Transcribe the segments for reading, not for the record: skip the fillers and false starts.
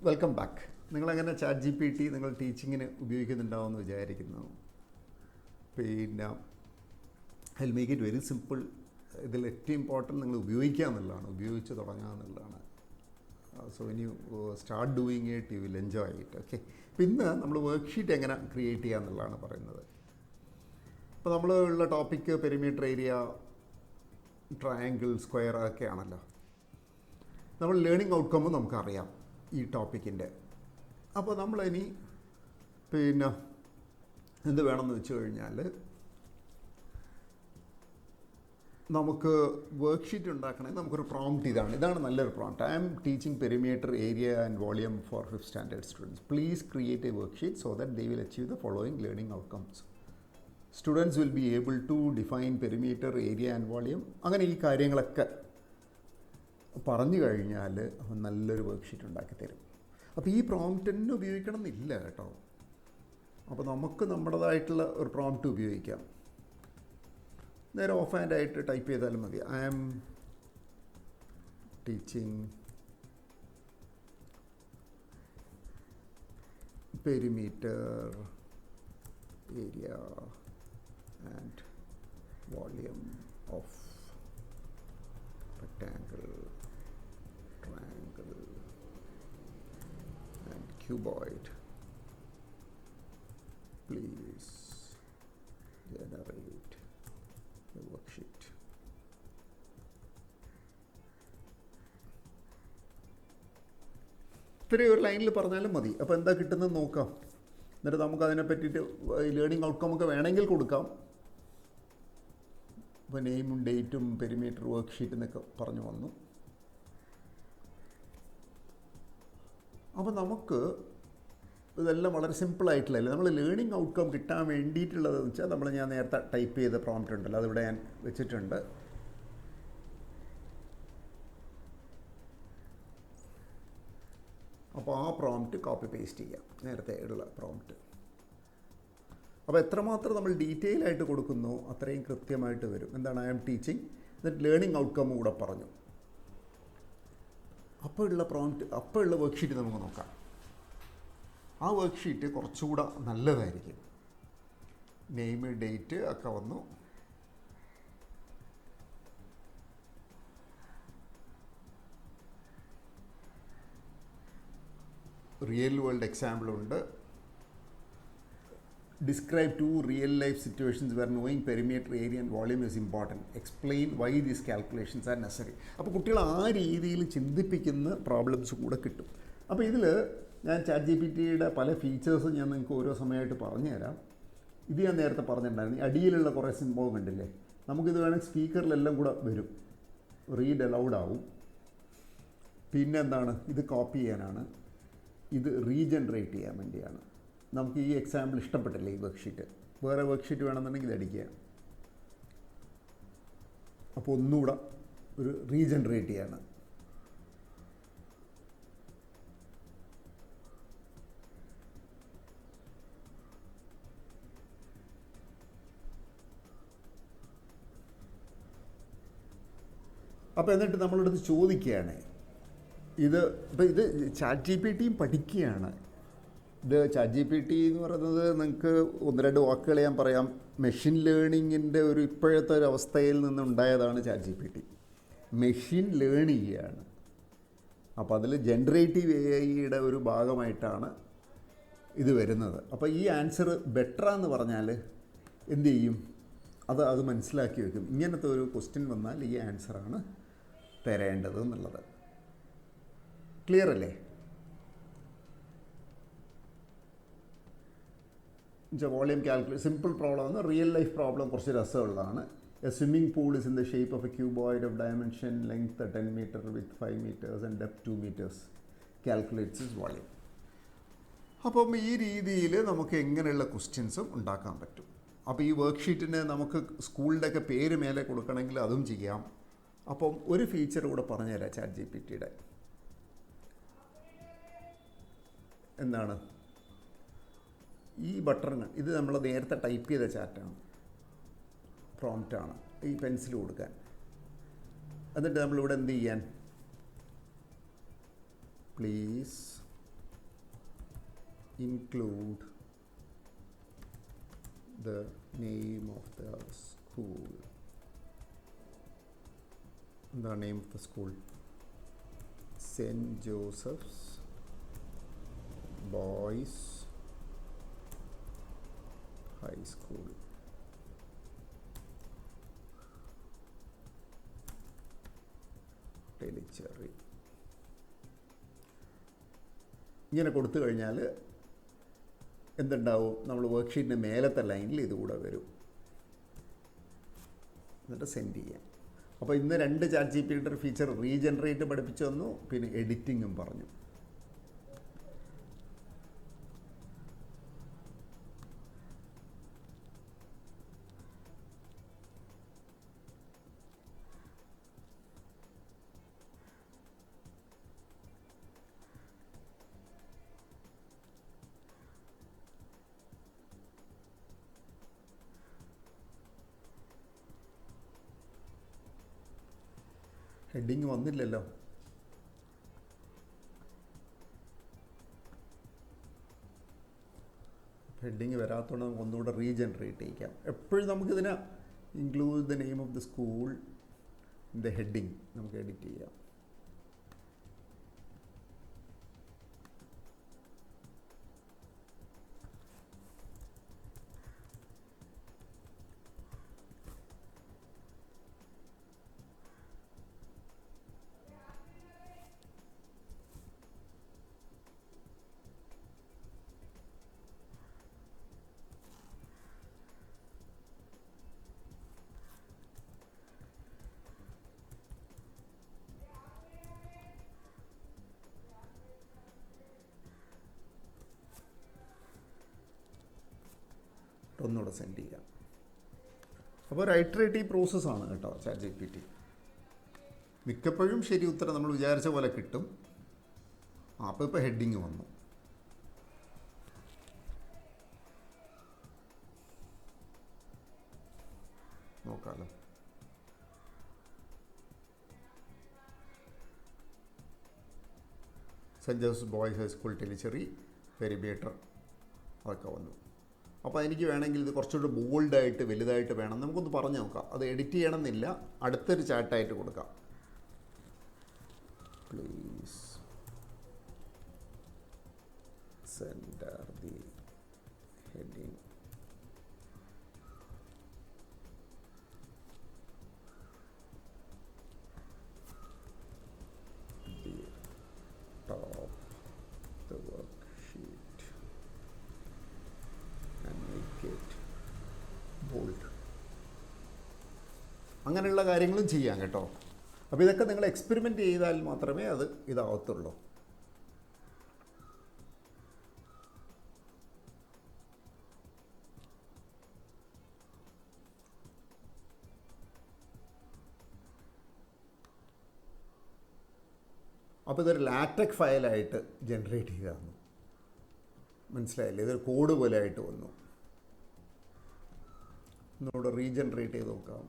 Welcome back. നിങ്ങളങ്ങനെ chat G P T നിങ്ങൾ ടീച്ചിങ്ങിന് ഉപയോഗിക്കുന്നുണ്ടാവുമെന്ന് വിചാരിക്കുന്നു. പിന്നെ I will make it very simple. ഇതിൽ ഏറ്റവും ഇമ്പോർട്ടൻറ്റ് നിങ്ങൾ ഉപയോഗിക്കുക എന്നുള്ളതാണ്, ഉപയോഗിച്ച് തുടങ്ങുക എന്നുള്ളതാണ്. So when you start doing it you will enjoy it. Okay, അപ്പോൾ ഇന്ന് നമ്മൾ വർക്ക്ഷീറ്റ് എങ്ങനെ ക്രിയേറ്റ് ചെയ്യുക എന്നുള്ളതാണ് പറയുന്നത്. അപ്പോൾ നമ്മൾ ഉള്ള topic perimeter area, triangle, square ഒക്കെ ആണല്ലോ. നമ്മൾ ലേണിംഗ് ഔട്ട്കമ്മും നമുക്കറിയാം ഈ ടോപ്പിക്കിൻ്റെ. അപ്പോൾ നമ്മളിനി പിന്നെ എന്ത് വേണമെന്ന് വെച്ച് കഴിഞ്ഞാൽ നമുക്ക് വർക്ക്ഷീറ്റ് ഉണ്ടാക്കണമെങ്കിൽ നമുക്കൊരു പ്രോംപ്റ്റ് ഇതാണ് നല്ലൊരു prompt. I am teaching perimeter area and volume for 5th standard students. Please create a worksheet so that they will achieve the following learning outcomes. Students will be able to define perimeter area and volume. അങ്ങനെ ഈ കാര്യങ്ങളൊക്കെ പറഞ്ഞു കഴിഞ്ഞാൽ അവൻ നല്ലൊരു worksheet ഉണ്ടാക്കി തരും. അപ്പോൾ ഈ പ്രോംപ്റ്റ് തന്നെ ഉപയോഗിക്കണം എന്നില്ല കേട്ടോ. അപ്പോൾ നമുക്ക് നമ്മുടേതായിട്ടുള്ള ഒരു പ്രോംപ്റ്റ് ഉപയോഗിക്കാം. നേരെ ഓഫ് ഹാൻഡ് ആയിട്ട് ടൈപ്പ് ചെയ്താലും മതി. I am teaching perimeter area and volume of rectangle, triangle and cuboid. Please generate a worksheet. ഇത്രയും ഒരു ലൈനിൽ പറഞ്ഞാലും മതി. അപ്പോൾ എന്താ കിട്ടുന്നത് നോക്കാം. എന്നിട്ട് നമുക്ക് അതിനെ പറ്റിയിട്ട് ലേണിംഗ് ഔട്ട്കം ഒക്കെ വേണമെങ്കിൽ കൊടുക്കാം. ഇപ്പോൾ നെയിമും ഡേറ്റും പെരിമീറ്റർ വർക്ക്ഷീറ്റ് എന്നൊക്കെ പറഞ്ഞു വന്നു. അപ്പോൾ നമുക്ക് ഇതെല്ലാം വളരെ സിമ്പിളായിട്ടുള്ളതല്ലേ. നമ്മൾ ലേണിംഗ് ഔട്ട്കം കിട്ടാൻ വേണ്ടിയിട്ടുള്ളതെന്ന് വെച്ചാൽ ഞാൻ നേരത്തെ ടൈപ്പ് ചെയ്ത പ്രോംപ്റ്റ് ഉണ്ടല്ലോ, അതിവിടെ ഞാൻ വെച്ചിട്ടുണ്ട്. അപ്പോൾ ആ പ്രോംപ്റ്റ് കോപ്പി പേസ്റ്റ് ചെയ്യാം, നേരത്തെ ഉള്ള പ്രോംപ്റ്റ്. അപ്പോൾ എത്രമാത്രം നമ്മൾ ഡീറ്റെയിൽ ആയിട്ട് കൊടുക്കുന്നു അത്രയും കൃത്യമായിട്ട് വരും. എന്താണ് ഐ ആം ടീച്ചിങ്, എന്നിട്ട് ലേണിംഗ് ഔട്ട്കം കൂടെ പറഞ്ഞു. അപ്പോൾ ഉള്ള പ്രോംപ്റ്റ്, അപ്പോൾ ഉള്ള വർക്ക്ഷീറ്റ് നമുക്ക് നോക്കാം. ആ വർക്ക്ഷീറ്റ് കുറച്ചുകൂടെ നല്ലതായിരിക്കും. നെയിം, ഡേറ്റ് ഒക്കെ വന്നു. റിയൽ വേൾഡ് എക്സാമ്പിളുണ്ട്. Describe 2 real-life situations where knowing perimeter area and volume is important. Explain why these calculations are necessary. അപ്പോൾ കുട്ടികൾ ആ രീതിയിൽ ചിന്തിപ്പിക്കുന്ന പ്രോബ്ലംസ് കൂടെ കിട്ടും. അപ്പോൾ ഇതിൽ ഞാൻ ചാറ്റ് ജി പി ടിയുടെ പല ഫീച്ചേഴ്സും ഞാൻ നിങ്ങൾക്ക് ഓരോ സമയമായിട്ട് പറഞ്ഞുതരാം. ഇത് ഞാൻ നേരത്തെ പറഞ്ഞിട്ടുണ്ടായിരുന്നു. അടിയിലുള്ള കുറേ സിംബോൾ കണ്ടില്ലേ, നമുക്കിത് വേണമെങ്കിൽ സ്പീക്കറിലെല്ലാം കൂടെ വരും, റീഡ് അലൗഡ് ആവും. പിന്നെ എന്താണ്, ഇത് കോപ്പി ചെയ്യാനാണ്, ഇത് റീജനറേറ്റ് ചെയ്യാൻ വേണ്ടിയാണ്. നമുക്ക് ഈ എക്സാമ്പിൾ ഇഷ്ടപ്പെട്ടില്ല ഈ വർക്ക്ഷീറ്റ്, വേറെ വർക്ക്ഷീറ്റ് വേണമെന്നുണ്ടെങ്കിൽ ഇത് അടിക്കുക. അപ്പോൾ ഒന്നുകൂടെ ഒരു റീജനറേറ്റ് ചെയ്യാണ്. അപ്പോൾ എന്നിട്ട് നമ്മളടുത്ത് ചോദിക്കുകയാണ്, ഇത് ചാറ്റ് ജി പി ടിയും പഠിക്കുകയാണ്. ഇത് ചാറ്റ് ജി പി ടി എന്ന് പറയുന്നത് നിങ്ങൾക്ക് ഒന്ന് രണ്ട് വാക്കുകൾ ഞാൻ പറയാം. മെഷീൻ ലേണിങ്ങിൻ്റെ ഒരു ഇപ്പോഴത്തെ ഒരു അവസ്ഥയിൽ നിന്നുണ്ടായതാണ് chat G P T. Machine learn ചെയ്യുകയാണ്. അപ്പോൾ അതിൽ ജനറേറ്റീവ് എ ഐയുടെ ഒരു ഭാഗമായിട്ടാണ് ഇത് വരുന്നത്. അപ്പോൾ ഈ ആൻസർ ബെറ്ററാന്ന് പറഞ്ഞാൽ എന്ത് ചെയ്യും, അത് മനസ്സിലാക്കി വെക്കും. ഇങ്ങനത്തെ ഒരു ക്വസ്റ്റ്യൻ വന്നാൽ ഈ ആൻസറാണ് തരേണ്ടത് എന്നുള്ളത്. ക്ലിയർ അല്ലേ? വോളിയം കാൽക്കുലേറ്റ് സിമ്പിൾ പ്രോബ്ലം ആണ്. റിയൽ ലൈഫ് പ്രോബ്ലം കുറച്ച് രസമുള്ളതാണ്. A swimming pool is in the shape of a cuboid of dimension length 10 meter width 5 meters and depth 2 meters. Calculates is volume. അപ്പം ഈ രീതിയിൽ നമുക്ക് എങ്ങനെയുള്ള ക്വസ്റ്റ്യൻസും ഉണ്ടാക്കാൻ പറ്റും. അപ്പോൾ ഈ വർക്ക്ഷീറ്റിന് നമുക്ക് സ്കൂളിൻ്റെയൊക്കെ പേര് മേലെ കൊടുക്കണമെങ്കിൽ അതും ചെയ്യാം. അപ്പം ഒരു ഫീച്ചർ കൂടെ പറഞ്ഞുതരാം ചാറ്റ് ജി പി ടിയുടെ. എന്താണ് ഈ ബട്ടൺ, ഇത് നമ്മൾ നേരത്തെ ടൈപ്പ് ചെയ്ത ചാറ്റാണ്, പ്രോംപ്റ്റാണ്. ഈ പെൻസിൽ കൊടുക്കാൻ. എന്നിട്ട് നമ്മളിവിടെ എന്ത് ചെയ്യാൻ, please include the name of the school. The name of the school, St. Joseph's Boys High School. ടെലിച്ചെറി. ഇങ്ങനെ കൊടുത്തു കഴിഞ്ഞാൽ എന്തുണ്ടാവും, നമ്മൾ വർക്ക്ഷീറ്റിൻ്റെ മേലത്തെ ലൈനിൽ ഇതുകൂടെ വരും. എന്നിട്ട് സെൻഡ് ചെയ്യാം. അപ്പോൾ ഇന്ന് 2 ചാറ്റ് ജി പി ടിയുടെ ഫീച്ചർ റീജനറേറ്റ് പഠിപ്പിച്ചു തന്നു, പിന്നെ എഡിറ്റിങ്ങും പറഞ്ഞു. ഹെഡിങ് വന്നില്ലല്ലോ. ഹെഡിങ് വരാത്തതുകൊണ്ട് നമുക്ക് ഒന്നുകൂടെ റീജനറേറ്റ് ചെയ്യിക്കാം. എപ്പോഴും നമുക്കിതിനെ include the name of the school in the heading നമുക്ക് എഡിറ്റ് ചെയ്യാം. ഒന്നുകൂടെ സെൻഡ് ചെയ്യാം. അപ്പോൾ ഒരു ഇറ്ററേറ്റീവ് പ്രോസസ്സാണ് കേട്ടോ ചാറ്റ് ജി പി ടി. മിക്കപ്പോഴും ശരി ഉത്തരം നമ്മൾ വിചാരിച്ച പോലെ കിട്ടും. അപ്പോൾ ഇപ്പോൾ ഹെഡിങ് വന്നു. നോക്കാമല്ലോ. Saint Joseph boys high school Tellicherry perimeter അതൊക്കെ വന്നു. അപ്പോൾ എനിക്ക് വേണമെങ്കിൽ ഇത് കുറച്ചുകൂടി ബോൾഡായിട്ട് വലുതായിട്ട് വേണം, നമുക്കൊന്ന് പറഞ്ഞു നോക്കാം. അത് എഡിറ്റ് ചെയ്യണമെന്നില്ല, അടുത്തൊരു ചാറ്റായിട്ട് കൊടുക്കാം. Please centre the heading. Top the worksheet and make it bold. അങ്ങനെയുള്ള കാര്യങ്ങളും ചെയ്യാം കേട്ടോ. അപ്പോൾ ഇതൊക്കെ നിങ്ങൾ എക്സ്പെരിമെൻ്റ് ചെയ്താൽ മാത്രമേ അത് ഇതാവത്തുള്ളൂ. അപ്പോൾ ഇതൊരു ലാറ്റക്സ് ഫയലായിട്ട് ജനറേറ്റ് ചെയ്തതാണ്. മനസ്സിലായില്ലേ? ഇതൊരു കോഡ് പോലെ ആയിട്ട് വന്നു. ഒന്നുകൂടെ റീജനറേറ്റ് ചെയ്ത് നോക്കാം.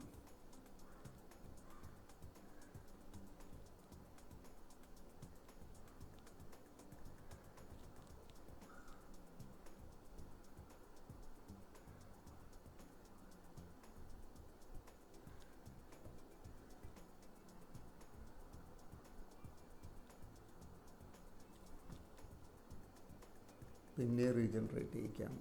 പിന്നെ regenerate ചെയ്യിക്കാം.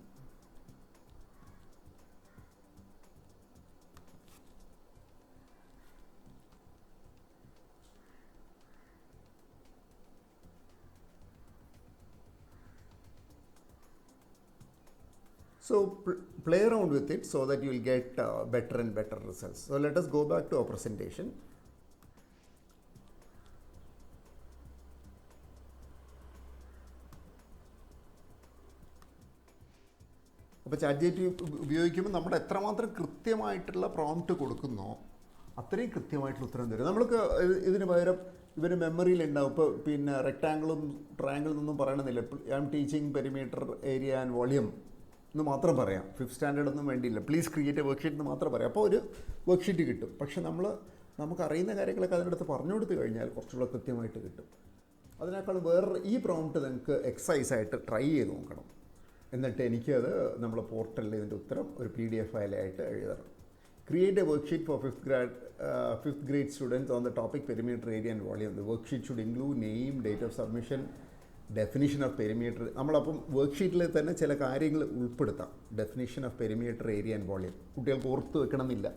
So play around with it so that you will get better and better results. So let us go back to our presentation. അപ്പോൾ ചാറ്റ് ജി പി ടി ഉപയോഗിക്കുമ്പോൾ നമ്മൾ എത്രമാത്രം കൃത്യമായിട്ടുള്ള പ്രോംപ്റ്റ് കൊടുക്കുന്നോ അത്രയും കൃത്യമായിട്ടുള്ള ഉത്തരം തരും. നമ്മൾക്ക് ഇതിന് പകരം ഇവർ മെമ്മറിയിൽ ഉണ്ടാവും. ഇപ്പോൾ പിന്നെ റെക്ടാങ്കിളും ട്രയാങ്കിളും ഒന്നും പറയണമെന്നില്ല. I am teaching perimeter area and volume എന്ന് മാത്രം പറയാം. 5th സ്റ്റാൻഡേർഡ് ഒന്നും വേണ്ടിയില്ല. പ്ലീസ് ക്രിയേറ്റ് എ വർക്ക്ഷീറ്റ് എന്ന് മാത്രം പറയാം. അപ്പോൾ ഒരു വർക്ക്ഷീറ്റ് കിട്ടും. പക്ഷെ നമുക്കറിയുന്ന കാര്യങ്ങളൊക്കെ അതിനടുത്ത് പറഞ്ഞു കൊടുത്തു കഴിഞ്ഞാൽ കുറച്ചുകൂടെ കൃത്യമായിട്ട് കിട്ടും. അതിനേക്കാൾ വേറെ ഈ പ്രോംപ്റ്റ് നിങ്ങൾക്ക് എക്സസൈസായിട്ട് ട്രൈ ചെയ്ത് നോക്കണം. എന്നിട്ട് എനിക്കത് നമ്മളെ പോർട്ടലിൽ ഇതിൻ്റെ ഉത്തരം ഒരു PDF ഫയലായിട്ട് എഴുതണം. Create a worksheet for fifth grade students on the topic perimeter area and volume. The worksheet should include name, date of submission, definition of perimeter. നമ്മളപ്പം വർക്ക്ഷീറ്റിൽ തന്നെ ചില കാര്യങ്ങൾ ഉൾപ്പെടുത്താം. Definition of perimeter area and volume കുട്ടികൾക്ക് ഓർത്ത് വെക്കണമെന്നില്ല.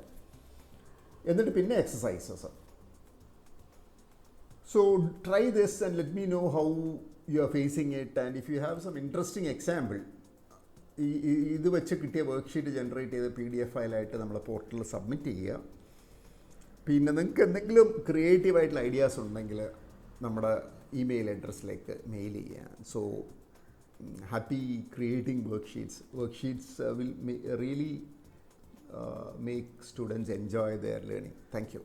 എന്നിട്ട് പിന്നെ exercises. So try this and let me know how you are facing it. And if you have some interesting example, ഇത് വെച്ച് കിട്ടിയ വർക്ക്ഷീറ്റ് ജനറേറ്റ് ചെയ്ത് PDF ഫയലായിട്ട് നമ്മളെ പോർട്ടലിൽ സബ്മിറ്റ് ചെയ്യുക. പിന്നെ നിങ്ങൾക്ക് എന്തെങ്കിലും ക്രിയേറ്റീവായിട്ടുള്ള ഐഡിയാസ് ഉണ്ടെങ്കിൽ നമ്മുടെ ഇമെയിൽ അഡ്രസ്സിലേക്ക് മെയിൽ ചെയ്യുക. So happy creating worksheets. Worksheets will really make students enjoy their learning. Thank you.